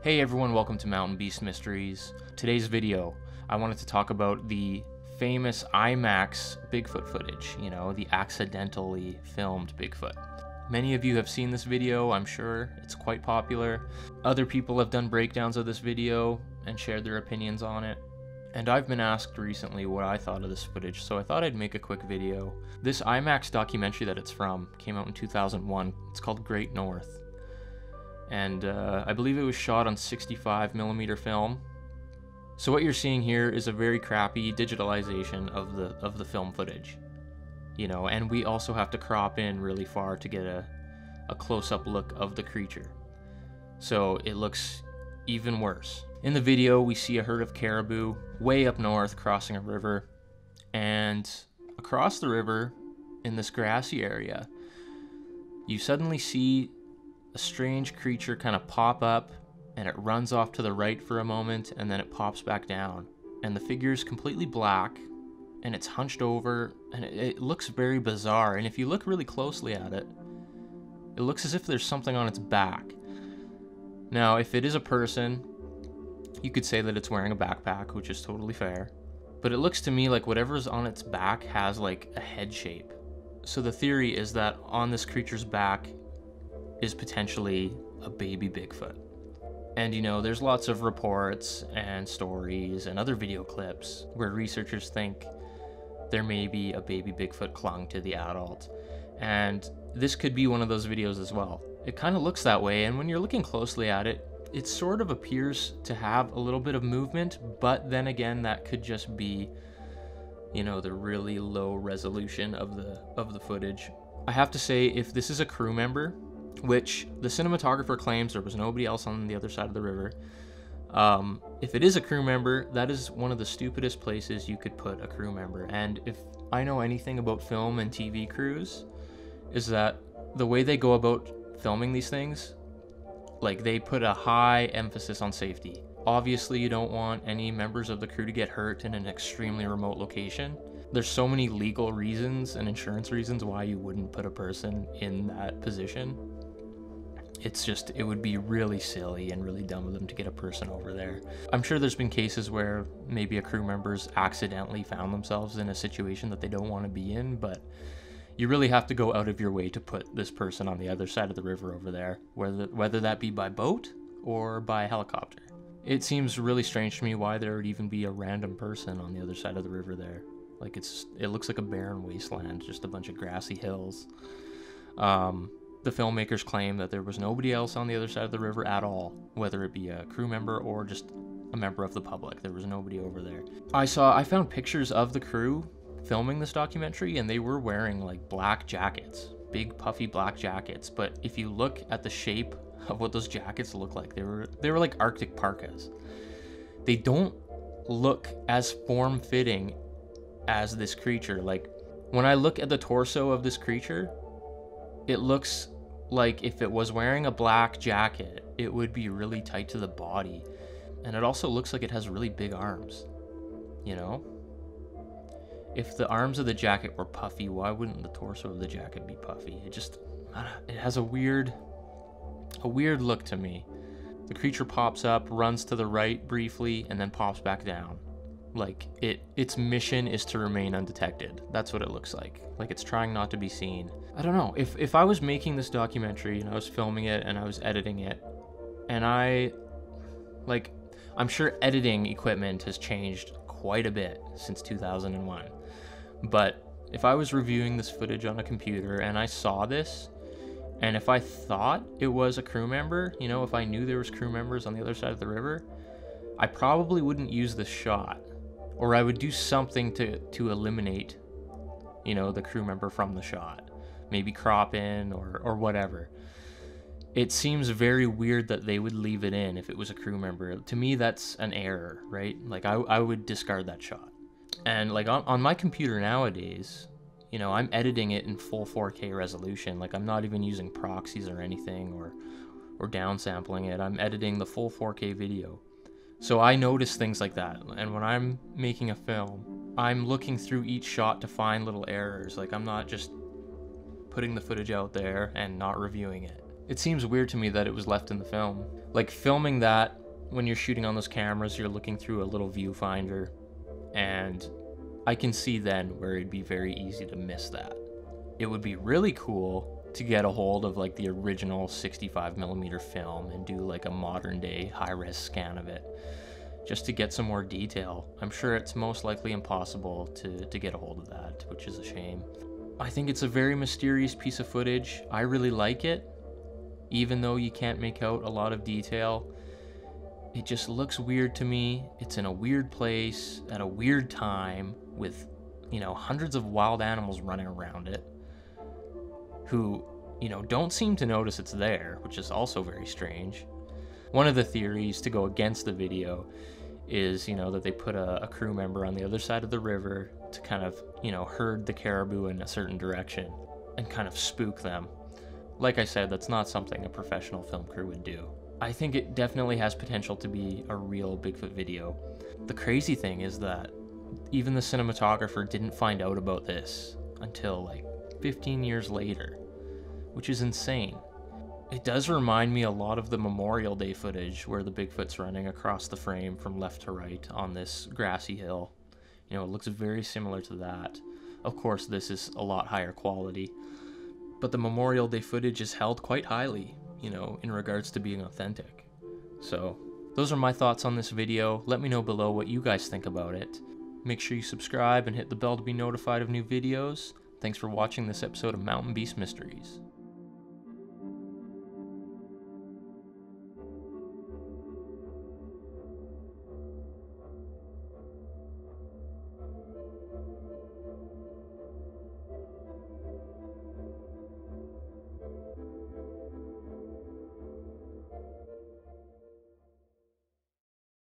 Hey everyone, welcome to Mountain Beast Mysteries. Today's video, I wanted to talk about the famous IMAX Bigfoot footage, the accidentally filmed Bigfoot. Many of you have seen this video, I'm sure. It's quite popular. Other people have done breakdowns of this video and shared their opinions on it. And I've been asked recently what I thought of this footage, so I thought I'd make a quick video. This IMAX documentary that it's from came out in 2001. It's called Great North. And I believe it was shot on 65mm film. So what you're seeing here is a very crappy digitalization of the film footage, and we also have to crop in really far to get a close-up look of the creature. So it looks even worse. In the video, we see a herd of caribou way up north crossing a river, and across the river in this grassy area, you suddenly see a strange creature kind of pop up, and it runs off to the right for a moment, and then it pops back down. And the figure is completely black, and it's hunched over, and it looks very bizarre. And if you look really closely at it, it looks as if there's something on its back. Now, if it is a person, you could say that it's wearing a backpack, which is totally fair. But it looks to me like whatever's on its back has like a head shape. So the theory is that on this creature's back is potentially a baby Bigfoot. And there's lots of reports and stories and other video clips where researchers think there may be a baby Bigfoot clung to the adult. And this could be one of those videos as well. It kind of looks that way, and when you're looking closely at it, it sort of appears to have a little bit of movement, but then again, that could just be, the really low resolution of the footage. I have to say, if this is a crew member, which the cinematographer claims there was nobody else on the other side of the river. If it is a crew member, that is one of the stupidest places you could put a crew member. And if I know anything about film and TV crews, is that the way they go about filming these things, like they put a high emphasis on safety. Obviously, you don't want any members of the crew to get hurt in an extremely remote location. There's so many legal reasons and insurance reasons why you wouldn't put a person in that position. It would be really silly and really dumb of them to get a person over there. I'm sure there's been cases where maybe a crew member's accidentally found themselves in a situation that they don't want to be in, but you really have to go out of your way to put this person on the other side of the river over there, whether that be by boat or by helicopter. It seems really strange to me why there would even be a random person on the other side of the river there. Like it looks like a barren wasteland, just a bunch of grassy hills. The filmmakers claim that there was nobody else on the other side of the river at all, whether it be a crew member or just a member of the public. There was nobody over there. I found pictures of the crew filming this documentary, and they were wearing like black jackets, big puffy black jackets. But if you look at the shape of what those jackets look like, they were like Arctic parkas. They don't look as form-fitting as this creature. Like when I look at the torso of this creature, it looks like if it was wearing a black jacket, it would be really tight to the body. And it also looks like it has really big arms, If the arms of the jacket were puffy, why wouldn't the torso of the jacket be puffy? It has a weird look to me. The creature pops up, runs to the right briefly, and then pops back down. Like its mission is to remain undetected. That's what it looks like. Like it's trying not to be seen. I don't know. If I was making this documentary and I was filming it and I was editing it, and I'm sure editing equipment has changed quite a bit since 2001. But if I was reviewing this footage on a computer and I saw this, and if I thought it was a crew member, if I knew there was crew members on the other side of the river, I probably wouldn't use this shot. Or I would do something to eliminate, the crew member from the shot. Maybe crop in or whatever. It seems very weird that they would leave it in if it was a crew member. To me, that's an error, right? Like I would discard that shot. And like on my computer nowadays, I'm editing it in full 4K resolution. Like I'm not even using proxies or anything or downsampling it. I'm editing the full 4K video. So I notice things like that, and when I'm making a film, I'm looking through each shot to find little errors. Like I'm not just putting the footage out there and not reviewing it. It seems weird to me that it was left in the film. Like, filming that, when you're shooting on those cameras, you're looking through a little viewfinder, and I can see then where it'd be very easy to miss that. It would be really cool to get a hold of like the original 65mm film and do like a modern day high-res scan of it, just to get some more detail. I'm sure it's most likely impossible to get a hold of that, which is a shame. I think it's a very mysterious piece of footage. I really like it, even though you can't make out a lot of detail. It just looks weird to me. It's in a weird place at a weird time with, you know, hundreds of wild animals running around it who, you know, don't seem to notice it's there, which is also very strange. One of the theories to go against the video is, you know, that they put a crew member on the other side of the river to kind of, you know, herd the caribou in a certain direction and kind of spook them. Like I said, that's not something a professional film crew would do. I think it definitely has potential to be a real Bigfoot video. The crazy thing is that even the cinematographer didn't find out about this until like 15 years later, which is insane. It does remind me a lot of the Memorial Day footage where the Bigfoot's running across the frame from left to right on this grassy hill. You know, it looks very similar to that. Of course, this is a lot higher quality, but the Memorial Day footage is held quite highly, you know, in regards to being authentic. So, those are my thoughts on this video. Let me know below what you guys think about it. Make sure you subscribe and hit the bell to be notified of new videos. Thanks for watching this episode of Mountain Beast Mysteries.